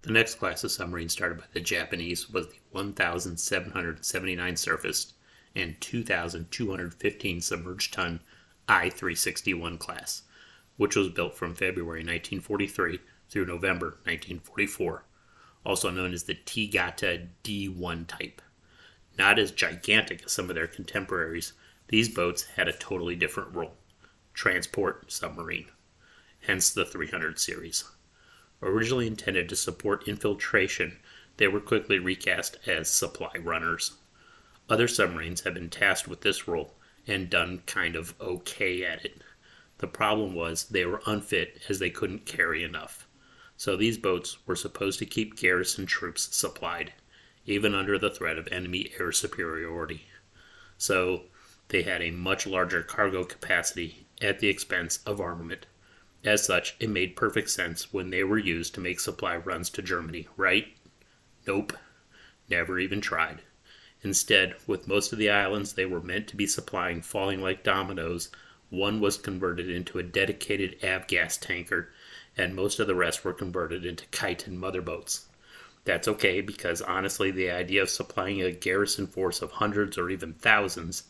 The next class of submarines started by the Japanese was the 1,779 surfaced and 2,215 submerged ton I-361 class, which was built from February 1943 through November 1944, also known as the Tei-Gata D1 type. Not as gigantic as some of their contemporaries, these boats had a totally different role: transport submarine, hence the 300 series. Originally intended to support infiltration, they were quickly recast as supply runners. Other submarines have been tasked with this role and done kind of okay at it. The problem was they were unfit as they couldn't carry enough. So these boats were supposed to keep garrison troops supplied, even under the threat of enemy air superiority. So they had a much larger cargo capacity at the expense of armament. As such, it made perfect sense when they were used to make supply runs to Germany, right? Nope. Never even tried. Instead, with most of the islands they were meant to be supplying falling like dominoes, one was converted into a dedicated avgas tanker, and most of the rest were converted into chitin mother boats. That's okay, because honestly, the idea of supplying a garrison force of hundreds or even thousands,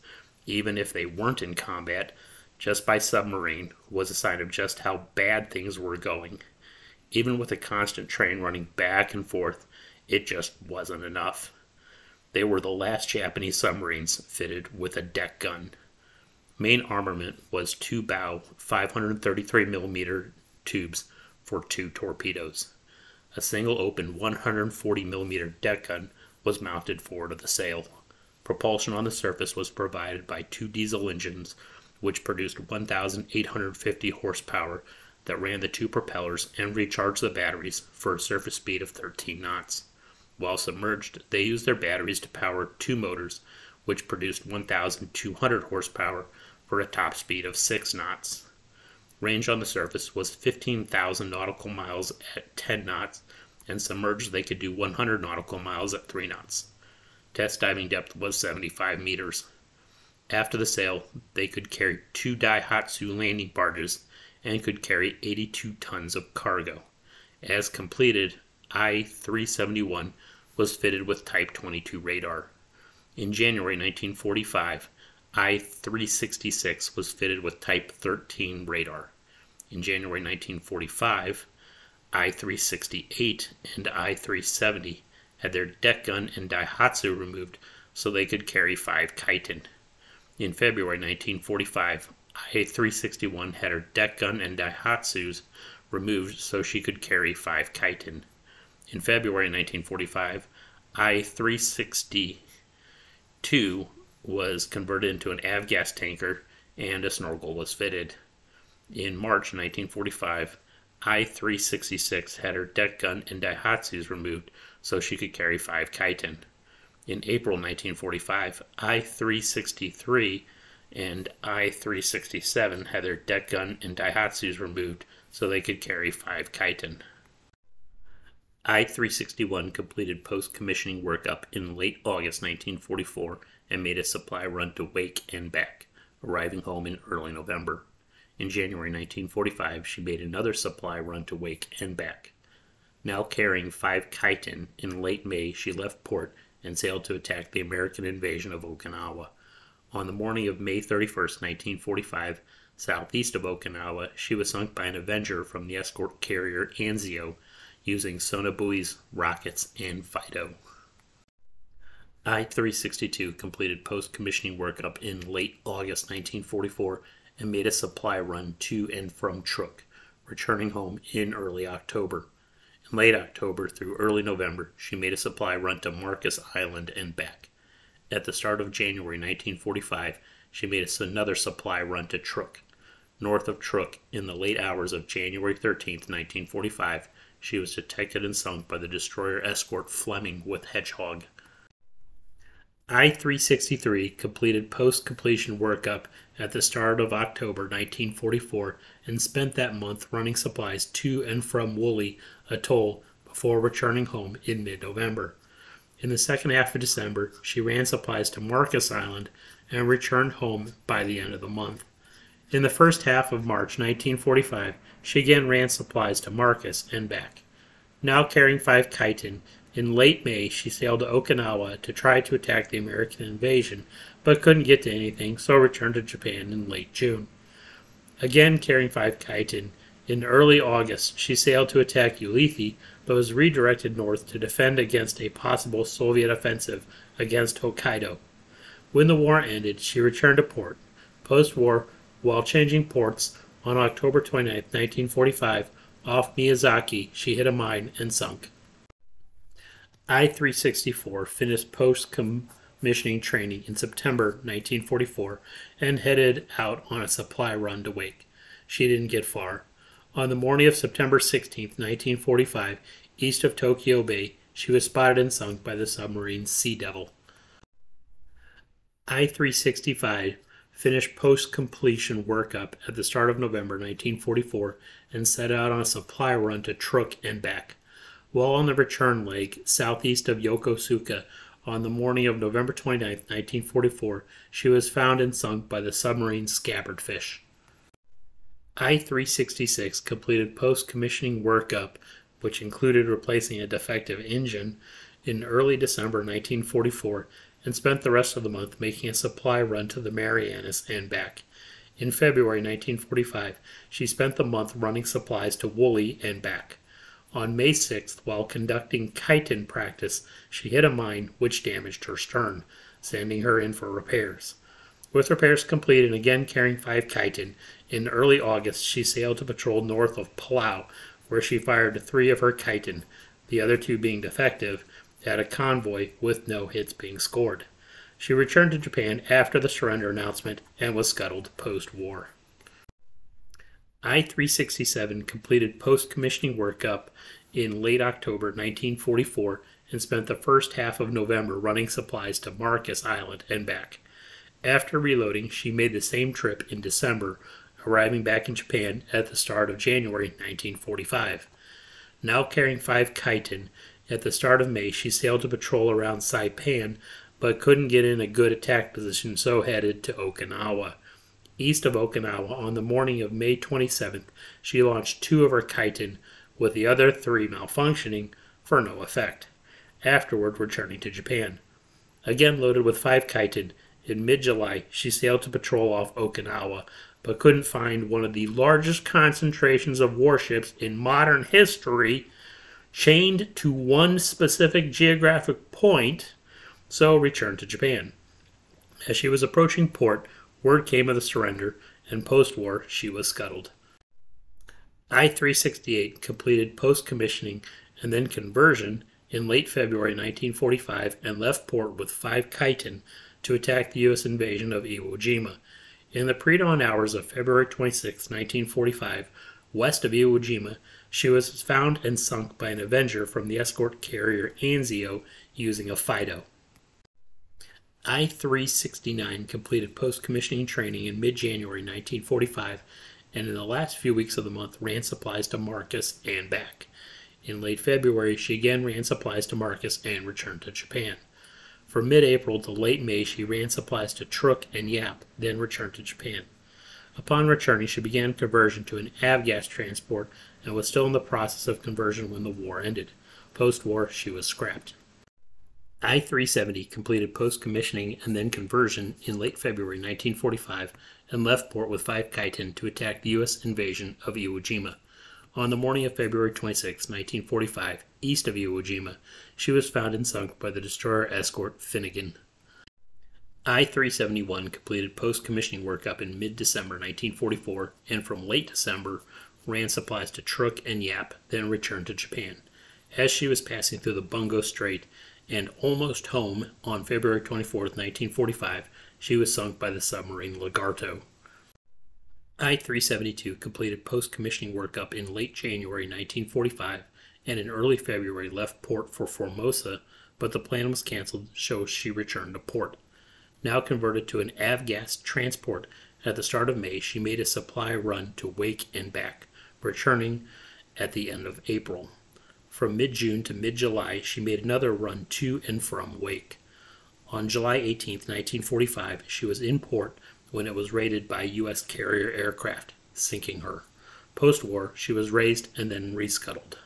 even if they weren't in combat, just by submarine, was a sign of just how bad things were going. Even with a constant train running back and forth, it just wasn't enough. They were the last Japanese submarines fitted with a deck gun. Main armament was two bow 533mm tubes for 2 torpedoes. A single open 140mm deck gun was mounted forward of the sail. Propulsion on the surface was provided by 2 diesel engines, which produced 1,850 horsepower that ran the 2 propellers and recharged the batteries for a surface speed of 13 knots. While submerged, they used their batteries to power 2 motors, which produced 1,200 horsepower for a top speed of 6 knots. Range on the surface was 15,000 nautical miles at 10 knots, and submerged they could do 100 nautical miles at 3 knots. Test diving depth was 75 meters. After the sail, they could carry 2 Daihatsu landing barges and could carry 82 tons of cargo. As completed, I-371 was fitted with Type 22 radar. In January 1945, I-366 was fitted with Type 13 radar. In January 1945, I-368 and I-370 had their deck gun and Daihatsu removed so they could carry 5 chitin. In February 1945, I-361 had her deck gun and Daihatsus removed so she could carry 5 chitin. In February 1945, I-362 was converted into an avgas tanker and a snorkel was fitted. In March 1945, I-366 had her deck gun and Daihatsus removed so she could carry 5 chitin. In April 1945, I-363 and I-367 had their deck gun and Daihatsus removed so they could carry 5 chitin. I-361 completed post-commissioning workup in late August 1944 and made a supply run to Wake and back, arriving home in early November. In January 1945, she made another supply run to Wake and back. Now carrying 5 chitin, in late May she left port and sailed to attack the American invasion of Okinawa. On the morning of May 31, 1945, southeast of Okinawa, she was sunk by an Avenger from the escort carrier Anzio using sonobuoys, rockets, and Fido. I-362 completed post-commissioning workup in late August 1944 and made a supply run to and from Truk, returning home in early October. In late October through early November, she made a supply run to Marcus Island and back. At the start of January 1945, she made another supply run to Truk. North of Truk, in the late hours of January 13, 1945, she was detected and sunk by the destroyer escort Fleming with Hedgehog. I-363 completed post-completion workup at the start of October 1944 and spent that month running supplies to and from Woolly Atoll before returning home in mid-November. In the second half of December, she ran supplies to Marcus Island and returned home by the end of the month. In the first half of March 1945, she again ran supplies to Marcus and back. Now carrying 5 chitin, in late May she sailed to Okinawa to try to attack the American invasion, but couldn't get to anything, so returned to Japan in late June. Again carrying 5 chitin, in early August she sailed to attack Ulithi, but was redirected north to defend against a possible Soviet offensive against Hokkaido. When the war ended, she returned to port. Post-war, while changing ports, on October 29, 1945, off Miyazaki, she hit a mine and sunk. I-364 finished post-commissioning training in September 1944 and headed out on a supply run to Wake. She didn't get far. On the morning of September 16, 1945, east of Tokyo Bay, she was spotted and sunk by the submarine Sea Devil. I-365 finished post-completion workup at the start of November 1944 and set out on a supply run to Truk and back. While on the return leg, southeast of Yokosuka, on the morning of November 29, 1944, she was found and sunk by the submarine Scabbardfish. I-366 completed post-commissioning workup, which included replacing a defective engine, in early December 1944, and spent the rest of the month making a supply run to the Marianas and back. In February 1945, she spent the month running supplies to Woolly and back. On May 6th, while conducting chitin practice, she hit a mine which damaged her stern, sending her in for repairs. With repairs complete and again carrying 5 chitin, in early August she sailed to patrol north of Palau, where she fired 3 of her chitin, the other 2 being defective, at a convoy with no hits being scored. She returned to Japan after the surrender announcement and was scuttled post-war. I-367 completed post-commissioning workup in late October 1944 and spent the first half of November running supplies to Marcus Island and back. After reloading, she made the same trip in December, arriving back in Japan at the start of January 1945. Now carrying 5 chitin, at the start of May she sailed to patrol around Saipan, but couldn't get in a good attack position, so headed to Okinawa. East of Okinawa, on the morning of May 27th, she launched 2 of her chitin, with the other 3 malfunctioning for no effect, afterward returning to Japan. Again loaded with 5 chitin, in mid-July she sailed to patrol off Okinawa, but couldn't find one of the largest concentrations of warships in modern history chained to one specific geographic point, so returned to Japan. As she was approaching port, word came of the surrender, and post-war she was scuttled. I-368 completed post-commissioning and then conversion in late February 1945 and left port with 5 chitin to attack the U.S. invasion of Iwo Jima. In the pre-dawn hours of February 26, 1945, west of Iwo Jima, she was found and sunk by an Avenger from the escort carrier Anzio using a Fido. I-369 completed post-commissioning training in mid-January 1945 and in the last few weeks of the month ran supplies to Marcus and back. In late February, she again ran supplies to Marcus and returned to Japan. From mid-April to late May, she ran supplies to Truk and Yap, then returned to Japan. Upon returning, she began conversion to an avgas transport and was still in the process of conversion when the war ended. Post-war, she was scrapped. I-370 completed post-commissioning and then conversion in late February 1945 and left port with 5 chitin to attack the U.S. invasion of Iwo Jima. On the morning of February 26, 1945, east of Iwo Jima, she was found and sunk by the destroyer escort Finnegan. I-371 completed post-commissioning workup in mid-December 1944 and from late December ran supplies to Truk and Yap, then returned to Japan. As she was passing through the Bungo Strait and almost home on February 24, 1945, she was sunk by the submarine Lagarto. I-372 completed post-commissioning workup in late January 1945 and in early February left port for Formosa, but the plan was canceled, so she returned to port. Now converted to an avgas transport, at the start of May she made a supply run to Wake and back, returning at the end of April. From mid-June to mid-July she made another run to and from Wake. On July 18, 1945, she was in port when it was raided by U.S. carrier aircraft, sinking her. Post-war, she was raised and then rescuttled.